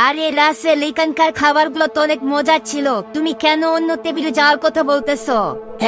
আরে রাসেল, এখানকার খাবারগুলো তো অনেক মজার ছিল। তুমি কেন অন্য টেবিলে যাওয়ার কথা বলতেছো?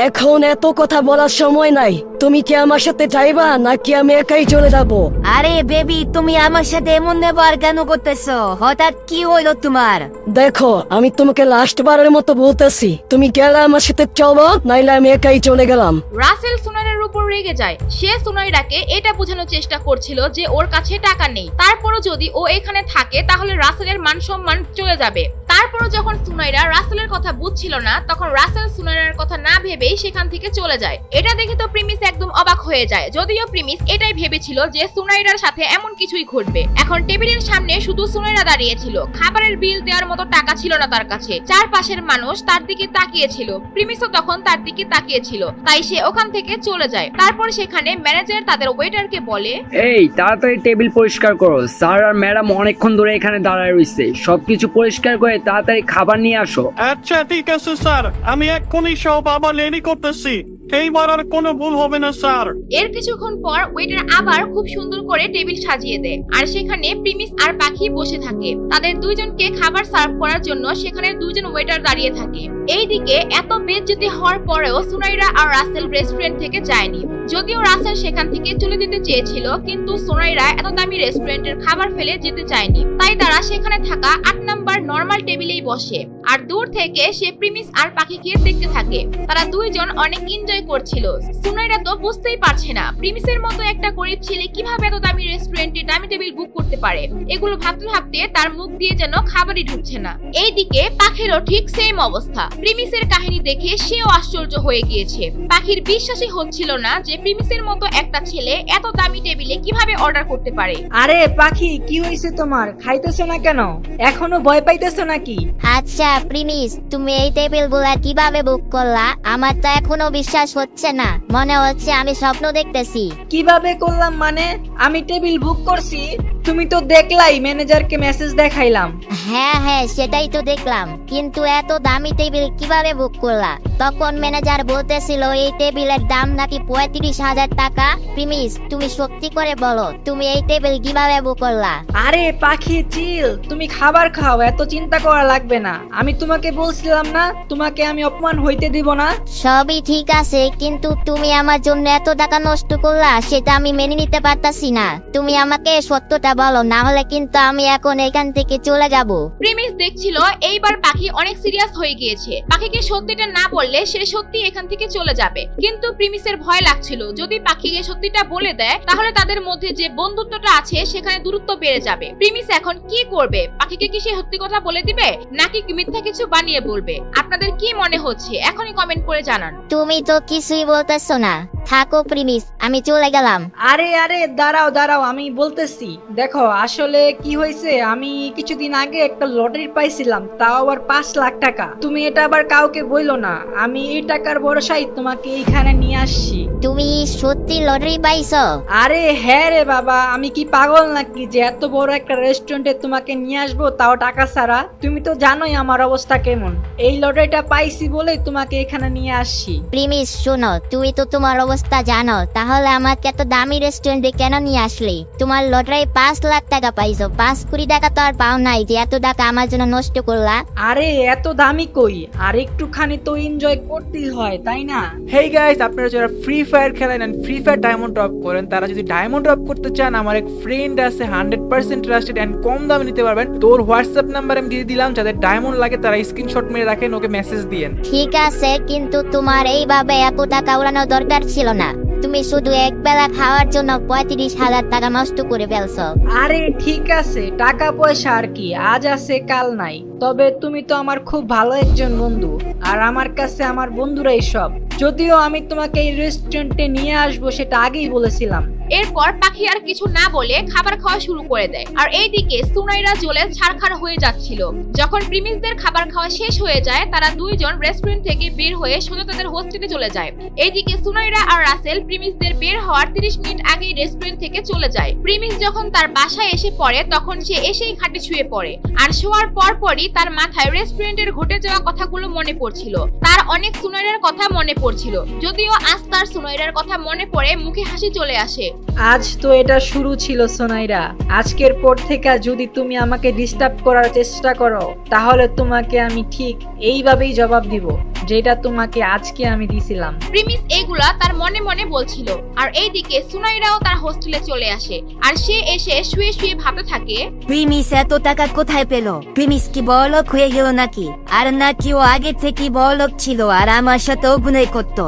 এখন এত কথা বলার সময় নাই। তুমি কি আমার সাথে যাইবা নাকি আমি একাই চলে যাব? আরে বেবি, তুমি আমার সাথে এমন ব্যবহার কেন করতেছো? হঠাৎ কি হইলো তোমার? দেখো, আমি তোমাকে লাস্ট বারের মতো বলতেছি, তুমি গেলে আমার সাথে চলো, নাইলে আমি একাই চলে গেলাম। রাসেল সুনাইরার উপর রেগে যায়। সে সুনাইরাকে এটা বোঝানোর চেষ্টা করছিল যে ওর কাছে টাকা নেই, তারপরও যদি ও এখানে থাকে তাহলে রাসেলের মান সম্মান চলে যাবে। তারপরও যখন সুনাইরা রাসেলের কথা বুঝছিল না, তখন রাসেল সুনাইরার কথা না ভেবেই সেখান থেকে চলে যায়। এটা দেখে তো প্রিমিস একদম অবাক হয়ে যায়, যদিও প্রিমিস এটাই ভেবেছিল যে সুনাইরার সাথে এমন কিছুই ঘটবে। এখন টেবিলের সামনে শুধু সুনাইরা দাঁড়িয়ে ছিল। খাবারের বিল দেওয়ার মতো টাকা ছিল না তার কাছে। চারপাশের মানুষ তার দিকে তাকিয়েছিল, প্রিমিসও তখন তার দিকে তাকিয়েছিল, তাই সে ওখান থেকে চলে যায়। তারপর সেখানে ম্যানেজার তাদের ওয়েটারকে বলে, এই তাড়াতাড়ি টেবিল পরিষ্কার করো, স্যার আর ম্যাডাম অনেকক্ষণ ধরে এখানে দাঁড়ায় রইছে, সবকিছু পরিষ্কার করে তাড়াতাড়ি খাবার নিয়ে আসো। আচ্ছা ঠিক আছে স্যার, আমি এক্ষুনি সব আবার রেডি করতেছি। এইবার আর কোনো ভুল হবে না স্যার। এর কিছুক্ষণ পর ওয়েটার আবার খুব সুন্দর করে টেবিল সাজিয়ে দেয়, আর সেখানে প্রিমিস আর পাখি বসে থাকে। তাদের দুইজনকে খাবার সার্ভ করার জন্য সেখানে দুইজন ওয়েটার দাঁড়িয়ে থাকে। এইদিকে এত বেইজ্জতি হওয়ার পরেও সুনাইরা আর রাসেল রেস্টুরেন্ট থেকে যায়নি। যদিও রাসেল সেখান থেকে চলে যেতে চেয়েছিল, কিন্তু সুনাইরা এত দামি রেস্টুরেন্টের খাবার ফেলে যেতে চায়নি, তাই তারা সেখানে থাকা 8 নাম্বার নরমাল টেবিলেই বসে। আর দূর থেকে সে প্রিমিস আর পাখিকে দেখতে থাকে। তারা দুইজন অনেক এনজয় করছিল। সুনাইরা তো বুঝতেই পারছে না প্রিমিসের মতো একটা গরিব ছেলে কিভাবে এত দামি রেস্টুরেন্টে দামি টেবিল বুক করতে পারে। এগুলো ভাবতে ভাবতে তার মুখ দিয়ে যেন খাবারই ঢুকছে না। এইদিকে পাখিরও ঠিক সেম অবস্থা। প্রিমিসের কাহিনী দেখে সেও আশ্চর্য হয়ে গিয়েছে। পাখির বিশ্বাসই হচ্ছিল না যে প্রিমিসের মতো একটা ছেলে এত দামি টেবিলে কিভাবে অর্ডার করতে পারে। আরে পাখি, কি হয়েছে তোমার? খাইতেছো না কেন? এখনো ভয় পাইতেছো নাকি? আচ্ছা প্রিমিস, তুমি এই টেবিল গুলা কিভাবে বুক করলা? আমার তো এখনো বিশ্বাস হচ্ছে না, মনে হচ্ছে আমি স্বপ্ন দেখতেছি। কিভাবে করলাম মানে? আমি টেবিল বুক করছি, তুমি তো দেখলাই, ম্যানেজারকে মেসেজ দেখাইলাম। হ্যাঁ, সেটাই তো দেখলাম, কিন্তু এত দামি টেবিল কিভাবে বুক করলা? তখন ম্যানেজার বলতেছিল এই টেবিলের দাম নাকি 35,000 টাকা। প্রিমিস, তুমি সত্যি করে বলো, তুমি এই টেবিল কিভাবে বুক করলা? আরে পাখি চিল, তুমি খাবার খাও, এত চিন্তা করা লাগবে না। আমি তোমাকে বলছিলাম না, তোমাকে আমি অপমান হইতে দিব না। সবই ঠিক আছে, কিন্তু তুমি আমার জন্য এত টাকা নষ্ট করলা, সেটা আমি মেনে নিতে পারতাছি না। তুমি আমাকে সত্যটা বলো, না হলে কিন্তু আমি এখন এখান থেকে চলে যাব। প্রিমিস দেখছিল এইবার পাখি অনেক সিরিয়াস হয়ে গিয়েছে। পাখিকে সত্যিটা না বললে সে সত্যি এখান থেকে চলে যাবে, কিন্তু প্রিমিসের ভয় লাগছিল যদি পাখিকে সত্যিটা বলে দেয় তাহলে তাদের মধ্যে যে বন্ধুত্বটা আছে সেখানে দূরত্ব বেড়ে যাবে। প্রিমিস এখন কি করবে? পাখিকে কি সে সত্যি কথা বলে দিবে নাকি মিথ্যা কিছু বানিয়ে বলবে? আপনাদের কি মনে হচ্ছে এখনই কমেন্ট করে জানান। তুমি তো কিছুই বলতেছো না, থাকো প্রিমিস, আমি চলে গেলাম। আরে দাঁড়াও, আমি বলতেছি। দেখো আসলে কি হয়েছে, আমি কিছুদিন আগে একটা লটারি পাইছিলাম, তাও আবার 5 লাখ টাকা। তুমি এটা আবার কাউকে বইলো না, আমি এই টাকার ভরসায় তোমাকে এইখানে নিয়ে আসছি। তুমি সত্যি লটারি পাইছো? আরে হ্যাঁ রে বাবা, আমি কি পাগল নাকি যে এত বড় একটা রেস্টুরেন্টে তোমাকে নিয়ে আসবো, তাও টাকা ছাড়া? তুমি তো জানোই আমার অবস্থা কেমন। এই লটারিটা পাইছি বলে তোমাকে এখানে নিয়ে আসছি। প্রিমিস শোনো, তুমি তো তোমার অবস্থা জানো, তাহলে আমাকে এত দামি রেস্টুরেন্টে কেন নিয়ে আসলি? তোমার লটারি 5 লাখ টাকা পাইছো, 5 কোটি টাকা তো আর পাও নাই যে এত টাকা আমার জন্য নষ্ট করলা। আরে এত দামি কই, আর একটুখানি তো এনজয় করতেই হয়, তাই না? হেই গাইস, আপনারা যারা ফ্রি ফায়ার খেলেন and Free Fire diamond drop করেন, তারা যদি ডায়মন্ড ড্রপ করতে চান, আমার এক ফ্রেন্ড আছে 100% ট্রাস্টেড এন্ড কম দামে নিতে পারবেন। তোর হোয়াটসঅ্যাপ নাম্বার আমি দিয়ে দিলাম, যাদের ডায়মন্ড লাগে তারা স্ক্রিনশট মেরে রাখেন, ওকে মেসেজ দিয়েন। ঠিক আছে, কিন্তু তোমার এইভাবে এত টাকা উড়ানোর দরকার ছিল না। তুমি শুধু এক বেলা খাওয়ার জন্য 35,000 টাকা নষ্ট করে ফেলছো। আরে ঠিক আছে, টাকা পয়সা আর কি, আজ আছে কাল নাই। তবে তুমি তো আমার খুব ভালো একজন বন্ধু, আর আমার কাছে আমার বন্ধুরাই সব। যদিও আমি তোমাকে এই রেস্টুরেন্টে নিয়ে আসবো সেটা আগেই বলেছিলাম। এরপর পাখি আর কিছু না বলে খাবার খাওয়া শুরু করে দেয়। আর এইদিকে সুনাইরা জ্বলে ছারখার হয়ে যাচ্ছিল। যখন প্রিমিসদের খাবার খাওয়া শেষ হয়ে যায়, তারা দুইজন রেস্টুরেন্ট থেকে বের হয়ে সোজা তাদের হোস্টেলে চলে যায়। এইদিকে সুনাইরা আর রাসেল প্রিমিসদের বের হওয়ার 30 মিনিট আগেই রেস্টুরেন্ট থেকে চলে যায়। প্রিমিস যখন তার বাসায় এসে পড়ে তখন সে এসেই খাটে শুয়ে পড়ে, আর শোয়ার পরই তার মাথায় রেস্টুরেন্টের ঘটে যাওয়া কথাগুলো মনে পড়ছিল। তার অনেক সুনাইরার কথা মনে পড়ছিল, যদিও আজ তার সুনাইরার কথা মনে পড়ে মুখে হাসি চলে আসে। আজ তো এটা শুরু ছিল সোনাইরা, আজকের পর থেকে যদি তুমি আমাকে ডিস্টার্ব করার চেষ্টা করো তাহলে তোমাকে আমি ঠিক এইভাবেই জবাব দিব যেটা তোমাকে আজকে আমি দিছিলাম। প্রিমিস এইগুলা তার মনে মনে বলছিল, আর এইদিকে সুনাইরাও তার হোস্টেলে চলে আসে, আর সে এসে শুয়ে শুয়ে ভাবতে থাকে। প্রিমিস এত টাকা কোথায় পেল? প্রিমিস কি বড়লোক হয়ে গেল নাকি? আর নাকি ও আগে থেকে বড়লোক ছিল আর আমার সাথে অভিনয় করতো?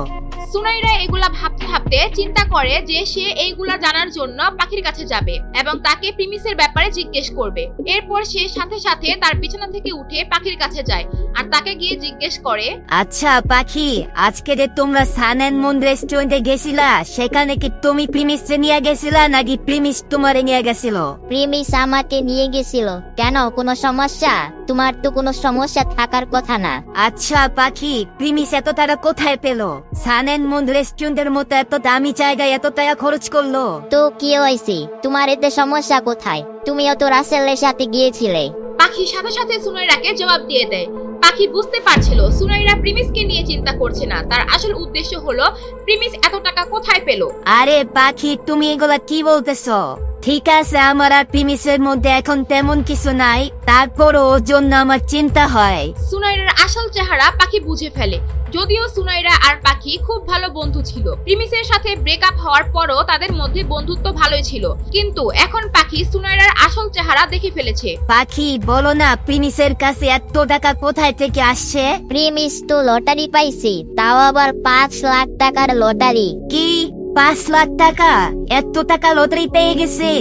সুনাইরা এগুলা ভাবতে ভাবতে চিন্তা করে যে সে এইগুলা জানার জন্য পাখির কাছে যাবে এবং তাকে প্রিমিসের ব্যাপারে জিজ্ঞেস করবে। এরপর সে সাথে সাথে তার বিছানা থেকে উঠে পাখির কাছে যায় আর তাকে গিয়ে জিজ্ঞেস করে, আচ্ছা পাখি, আজকে যে তোমরা সান এন্ড মুন রেস্টুরেন্টে গেছিলা, সেখানে কি তুমি প্রিমিস নিয়ে গেছিলা নাকি প্রিমিস তোমারে নিয়ে গেছিল? প্রিমিস আমাকে নিয়ে গেছিল। কেন, কোনো সমস্যা? তোমার তো কোনো সমস্যা থাকার কথা না। আচ্ছা পাখি, প্রিমিস এত টাকা কোথায় পেল? সান এন্ড মুন রেস্টুরেন্টের মতো এত দামি জায়গায় এত টাকা খরচ করলো? তো কি হয়েছে? তোমার এতে সমস্যা কোথায়? তুমিও তো রাসেলের সাথে গিয়েছিলে। পাখি সাথে সাথে সুনাইরাকে জবাব দিয়ে দেয়। পাখি বুঝতে পারছিল সুনাইরা প্রিমিসকে নিয়ে চিন্তা করছে না, তার আসল উদ্দেশ্য হলো প্রিমিস এত টাকা কোথায় পেল। আরে পাখি, তুমি এগুলা কি বলতেছো? ঠিক আছে, আমার আর প্রিমিসের মধ্যে এখন তেমন কিছু নাই, তারপরও ওর জন্য আমার চিন্তা হয়। সুনাইরার আসল চেহারা পাখি বুঝে ফেলে। যদিও সুনাইরা আর পাখি খুব ভালো বন্ধু ছিল, প্রিমিসের সাথে ব্রেকআপ হওয়ার পরও তাদের মধ্যে বন্ধুত্ব ভালোই ছিল, কিন্তু এখন পাখি সুনাইরার আসল চেহারা দেখে ফেলেছে। পাখি বলো না, প্রিমিসের কাছে এত টাকা কোথায় থেকে আসছে? প্রিমিস তো লটারি পাইছি, তাও আবার 5 লাখ টাকার লটারি। কি 5 লাখ টাকা? এত টাকা লটারি পেয়ে গেছে?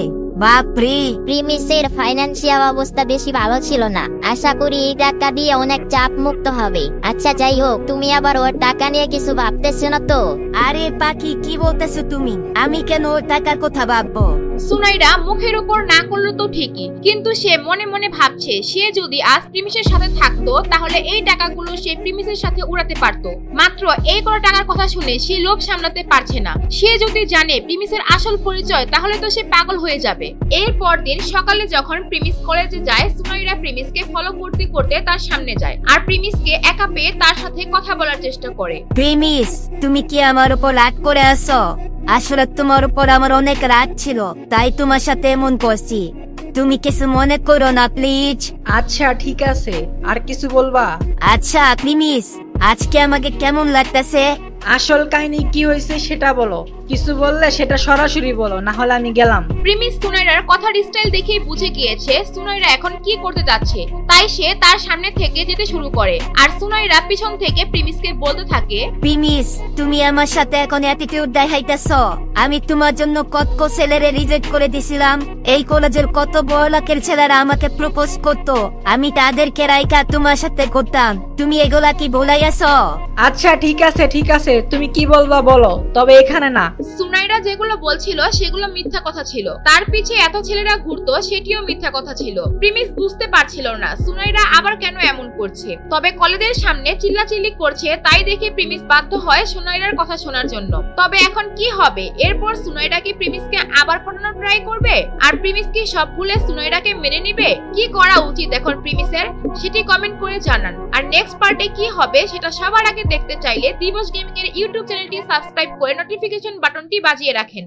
বাপরে! প্রিমিসের ফাইন্যান্সিয়াল অবস্থা বেশি ভালো ছিল না, আশা করি এই টাকা দিয়ে অনেক চাপ মুক্ত হবে। আচ্ছা যাই হোক, তুমি আবার ওর টাকা নিয়ে কিছু ভাবতেছো না তো? আরে পাখি, কি বলতেছো তুমি? আমি কেন ওর টাকার কথা ভাববো? সুনাইরা মুখের উপর না করলো তো ঠিকই, কিন্তু সে মনে মনে ভাবছে সে যদি আজ প্রিমিসের সাথে থাকতো তাহলে এই টাকাগুলো সে প্রিমিসের সাথে উড়াতে পারতো। মাত্র এই কটা টাকার কথা শুনে সে লোভ সামলাতে পারছে না। সে যদি জানে প্রিমিসের আসল পরিচয় তাহলে তো সে পাগল হয়ে যাবে। এরপর দিন সকালে যখন প্রিমিস কলেজে যায়, সুনাইরা প্রিমিসকে ফলো করতে করতে তার সামনে যায় আর প্রিমিসকে একা পেয়ে তার সাথে কথা বলার চেষ্টা করে। প্রিমিস, তুমি কি আমার উপর রাগ করে আছো? আসলে তোমার উপর আমার অনেক রাগ ছিল, তাই তোমার সাথে এমন করছি। তুমি কিছু মনে করো না প্লিজ। আচ্ছা ঠিক আছে, আর কিছু বলবা? আচ্ছা প্রিমিস, আজকে আমাকে কেমন লাগতেছে? আসল কাহিনী কি হয়েছে সেটা বলো, কিছু বললে সেটা সরাসরি বলো, না হলে আমি গেলাম। প্রিমিস সুনাইরার কথার স্টাইল দেখেই বুঝে গিয়েছে সুনাইরা এখন কি করতে যাচ্ছে, তাই সে তার সামনে থেকে যেতে শুরু করে আর সুনাইরা পিছন থেকে প্রিমিসকে বলতে থাকে, প্রিমিস, তুমি আমার সাথে এখন অ্যাটিটিউড দেখাইতেছো। আমি তোমার জন্য কত ছেলেরে রিজেক্ট করে দিছিলাম। এই কলেজের কত বড় লোকের ছেলেরা আমাকে প্রপোজ করতো, আমি তাদেরকে রাইখা তোমার সাথে করতাম। তুমি এগুলা কি ভুলাইয়াছো? আচ্ছা ঠিক আছে ঠিক আছে, তুমি কি বলবা বলো, তবে এখানে না। সুনাইরা যেগুলো বলছিল সেগুলো মিথ্যা কথা ছিল, তার পিছে এত ছেলেরা ঘুরতো সেটিও মিথ্যা কথা ছিল। প্রিমিস বুঝতে পারছিল না সুনাইরা আবার কেন এমন করছে, তবে কলেজের সামনে চিল্লাচিল্লি করছে তাই দেখে প্রিমিস বাধ্য হয় সুনাইরার কথা শোনার জন্য। তবে এখন কি হবে? এরপর সুনাইরা কি প্রিমিসকে আবার পটানোর ট্রাই করবে? আর প্রিমিস কি সব ভুলে সুনাইরাকে মেনে নিবে? কি করা উচিত এখন প্রিমিসের, সেটি কমেন্ট করে জানান। আর নেক্সট পার্টে কি হবে সেটা সবার আগে দেখতে চাইলে দিবস গেমিং এর ইউটিউব চ্যানেলটি সাবস্ক্রাইব করে নোটিফিকেশন বাটনটি বাজিয়ে রাখেন।